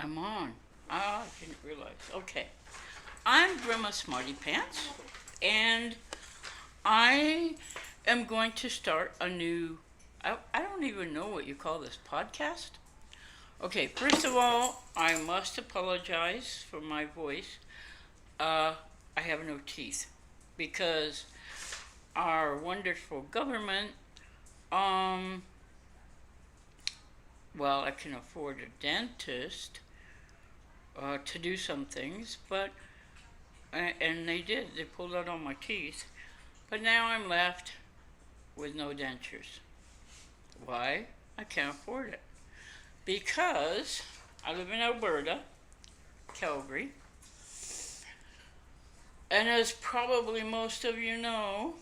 I'm on. Ah, I didn't realize. Okay. I'm Grandma Smarty Pants, and I am going to start a new. I don't even know what you call this podcast. Okay, first of all, I must apologize for my voice. Uh, I have no teeth because our wonderful government, um, well, I can afford a dentist to do some things, but and they did. They pulled out all my teeth, but now I'm left with no dentures. Why? I can't afford it because I live in Alberta, Calgary, and as probably most of you know,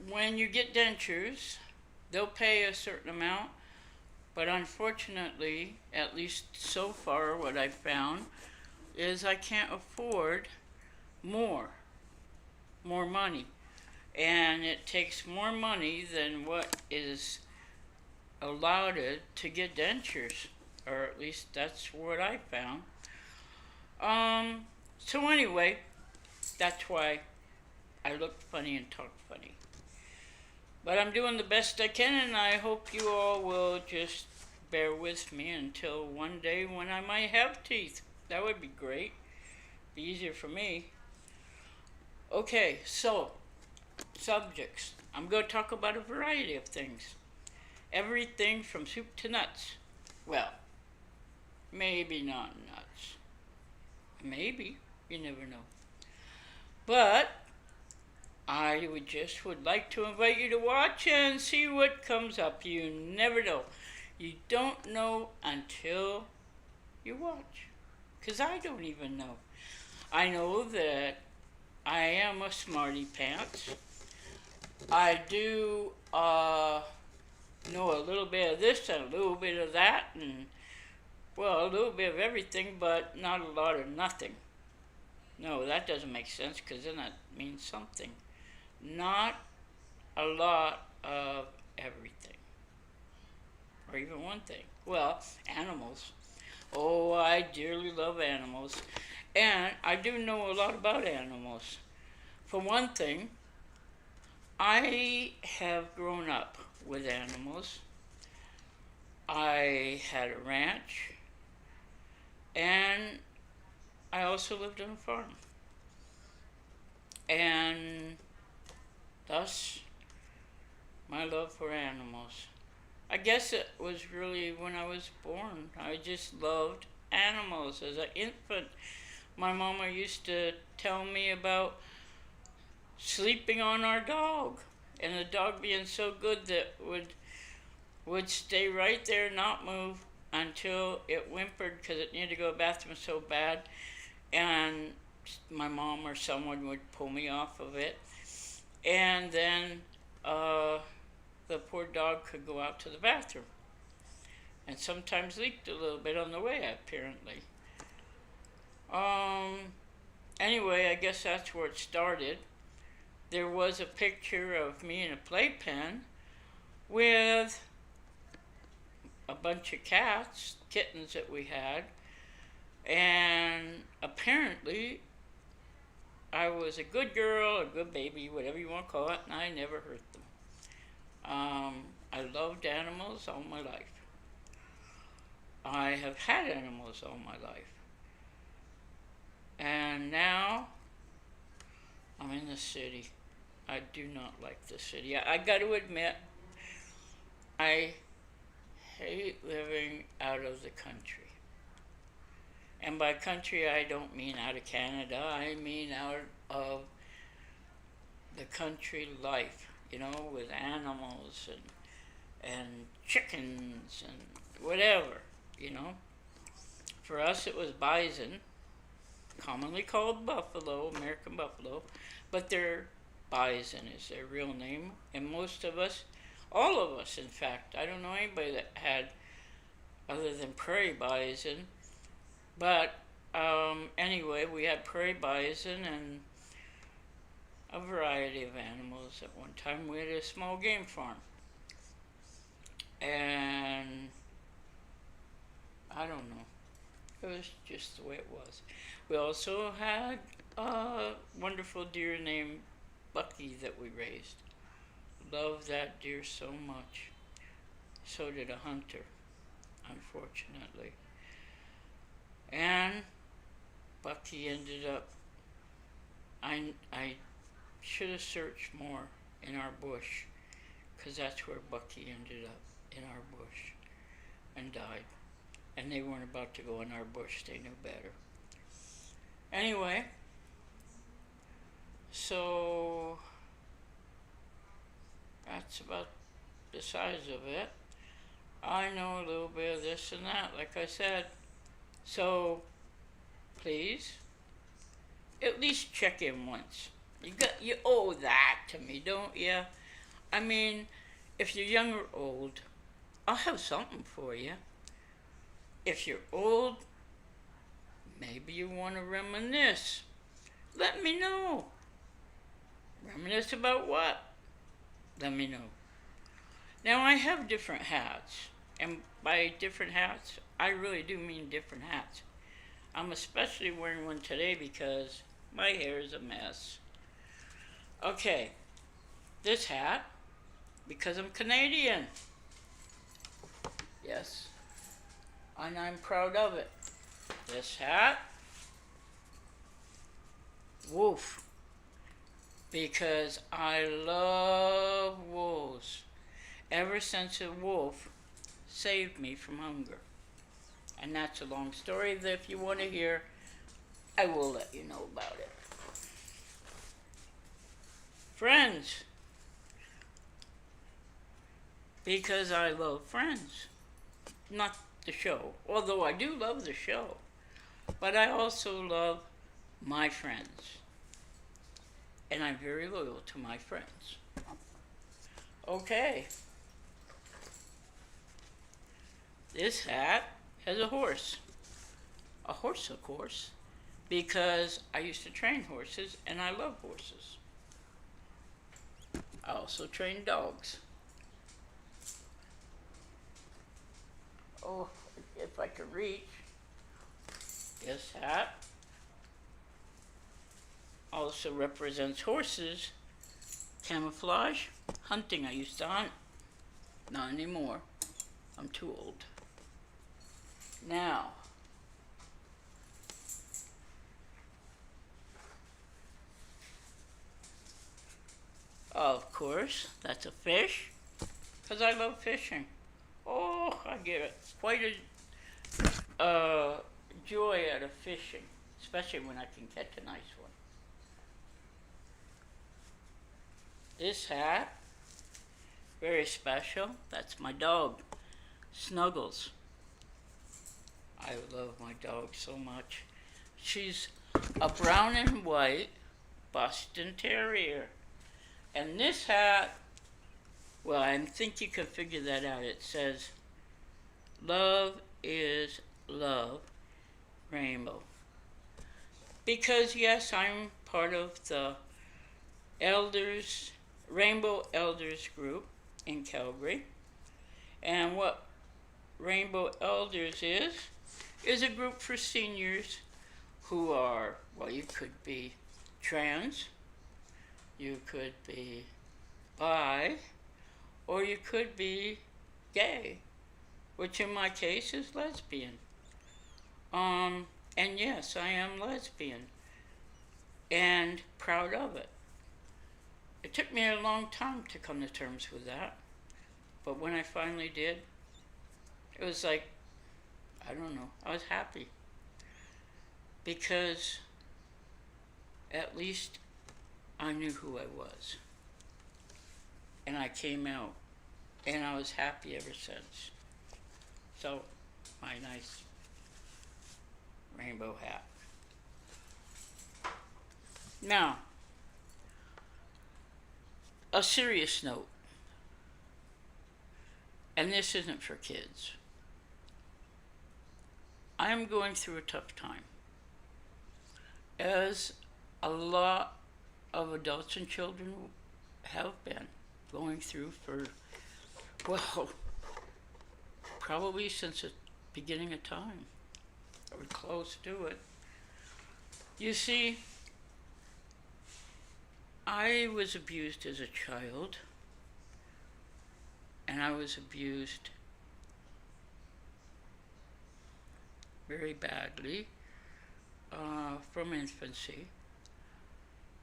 when you get dentures, they'll pay a certain amount, but unfortunately, at least so far, what I've found is I can't afford more, more money. And it takes more money than what is allowed to get dentures, or at least that's what I found. So anyway, that's why I look funny and talk funny. But I'm doing the best I can, and I hope you all will just bear with me until one day when I might have teeth. That would be great. Be easier for me. Okay, so subjects. I'm going to talk about a variety of things. Everything from soup to nuts. Well, maybe not nuts. Maybe. You never know. But I would like to invite you to watch and see what comes up. You never know. You don't know until you watch. Because I don't even know. I know that I am a smarty pants. I do know a little bit of this and a little bit of that, and well, a little bit of everything, but not a lot of nothing. No, that doesn't make sense because then that means something. Not a lot of everything, or even one thing. Well, animals. Oh, I dearly love animals, and I do know a lot about animals. For one thing, I have grown up with animals. I had a ranch, and I also lived on a farm. And thus, my love for animals. I guess it was really when I was born. I just loved animals as an infant. My mama used to tell me about sleeping on our dog, and the dog being so good that would stay right there, not move until it whimpered because it needed to go to the bathroom so bad, and my mom or someone would pull me off of it, and then the poor dog could go out to the bathroom, and sometimes leaked a little bit on the way, apparently. Um, anyway, I guess that's where it started. There was a picture of me in a playpen with a bunch of cats, kittens that we had, and apparently I was a good girl, a good baby, whatever you want to call it, and I never hurt them. I loved animals all my life. I have had animals all my life. And now I'm in the city. I do not like the city. I got to admit, I hate living out of the country. And by country, I don't mean out of Canada. I mean out of the country life, with animals and chickens and whatever, you know. For us, it was bison, commonly called buffalo, American buffalo, but their bison is their real name. And most of us, all of us, in fact, I don't know anybody that had other than prairie bison. But anyway, we had prairie bison and a variety of animals at one time. We had a small game farm. And I don't know. It was just the way it was. We also had a wonderful deer named Bucky that we raised. Loved that deer so much. So did a hunter, unfortunately. And Bucky ended up, I should have searched more in our bush, because that's where Bucky ended up, in our bush, and died. And they weren't about to go in our bush, they knew better. Anyway, so that's about the size of it. I know a little bit of this and that, like I said. So, please, at least check in once. You owe that to me, don't you? I mean, if you're young or old, I'll have something for you. If you're old, maybe you want to reminisce. Let me know. Reminisce about what? Let me know. Now, I have different hats. And by different hats, I really do mean different hats. I'm especially wearing one today because my hair is a mess. Okay, this hat, because I'm Canadian. Yes, and I'm proud of it. This hat, wolf, because I love wolves. Ever since a wolf saved me from hunger. And that's a long story that if you want to hear, I will let you know about it. Friends, because I love Friends, not the show, although I do love the show, but I also love my friends, and I'm very loyal to my friends. Okay, this hat has a horse, of course, because I used to train horses, and I love horses. I also train dogs. Oh, if I could reach. This hat also represents horses, camouflage, hunting. I used to hunt. Not anymore. I'm too old. Now, of course, that's a fish, because I love fishing. Oh, I get quite a joy out of fishing, especially when I can catch a nice one. This hat, very special. That's my dog, Snuggles. I love my dog so much. She's a brown and white Boston Terrier. And this hat, well, I think you can figure that out. It says, "Love is love, Rainbow." Because, yes, I'm part of the Elders, Rainbow Elders group in Calgary. And what Rainbow Elders is a group for seniors who are, well, you could be trans, you could be bi, or you could be gay, which in my case is lesbian. And yes, I am lesbian, and proud of it. It took me a long time to come to terms with that, but when I finally did, it was like, I don't know, I was happy. Because at least I knew who I was. And I came out, and I was happy ever since. So, my nice rainbow hat. Now, a serious note, and this isn't for kids. I am going through a tough time, as a lot of adults and children have been going through for, well, probably since the beginning of time, or close to it. You see, I was abused as a child, and I was abused very badly from infancy.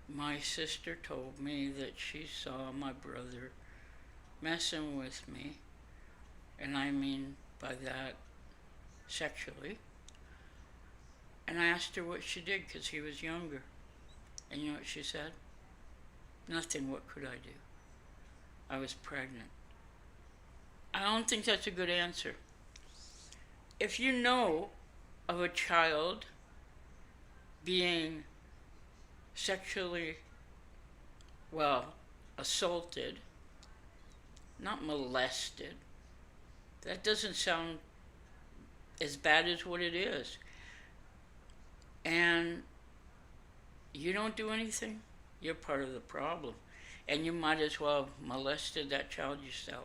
My sister told me that she saw my brother messing with me, and I mean by that sexually. And I asked her what she did because he was younger. And you know what she said? Nothing. What could I do? I was pregnant. I don't think that's a good answer. If you know of a child being sexually, assaulted, not molested, that doesn't sound as bad as what it is. And you don't do anything, you're part of the problem. And you might as well have molested that child yourself.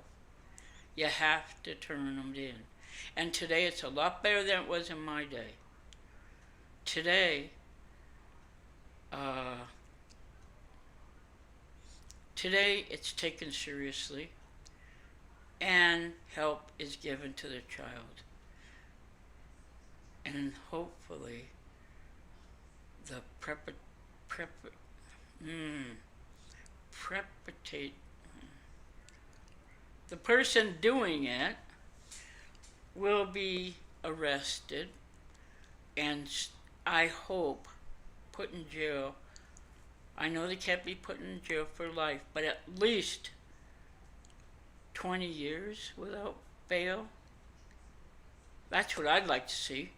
You have to turn them in. And today it's a lot better than it was in my day. Today, it's taken seriously, and help is given to the child. And hopefully, the the person doing it will be arrested and I hope put in jail. I know they can't be put in jail for life, but at least 20 years without bail. That's what I'd like to see.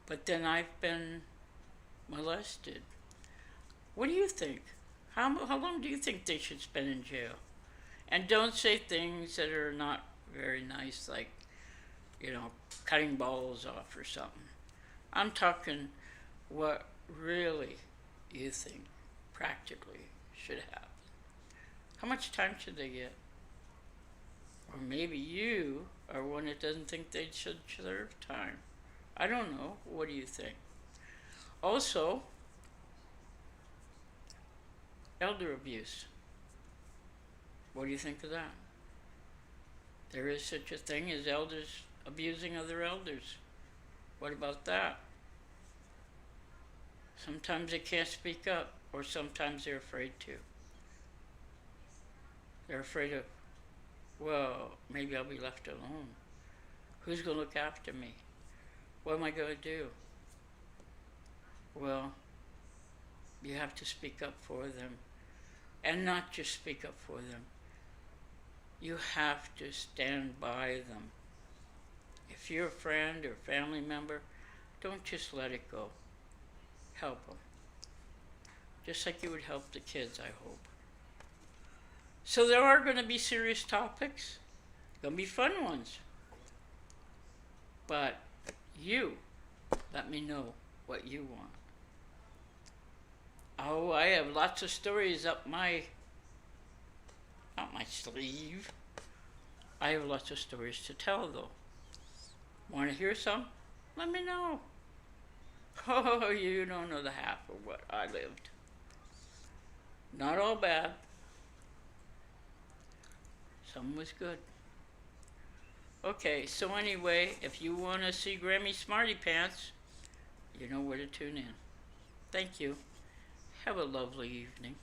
But then I've been molested. What do you think? How long do you think they should spend in jail? And don't say things that are not very nice, like, cutting balls off or something. I'm talking what really you think practically should happen. How much time should they get? Or maybe you are one that doesn't think they should serve time. I don't know. What do you think? Also, elder abuse. What do you think of that? There is such a thing as elders abusing other elders. What about that? Sometimes they can't speak up, or sometimes they're afraid to. They're afraid of, maybe I'll be left alone. Who's going to look after me? What am I going to do? Well, you have to speak up for them. And not just speak up for them. You have to stand by them. If you're a friend or family member, don't just let it go. Help them. Just like you would help the kids, I hope. So there are going to be serious topics. Going to be fun ones. But you, let me know what you want. Oh, I have lots of stories up my sleeve. I have lots of stories to tell, though. Want to hear some? Let me know. Oh, you don't know the half of what I lived. Not all bad. Some was good. Okay, so anyway, if you want to see Grammy Smarty Pants, you know where to tune in. Thank you. Have a lovely evening.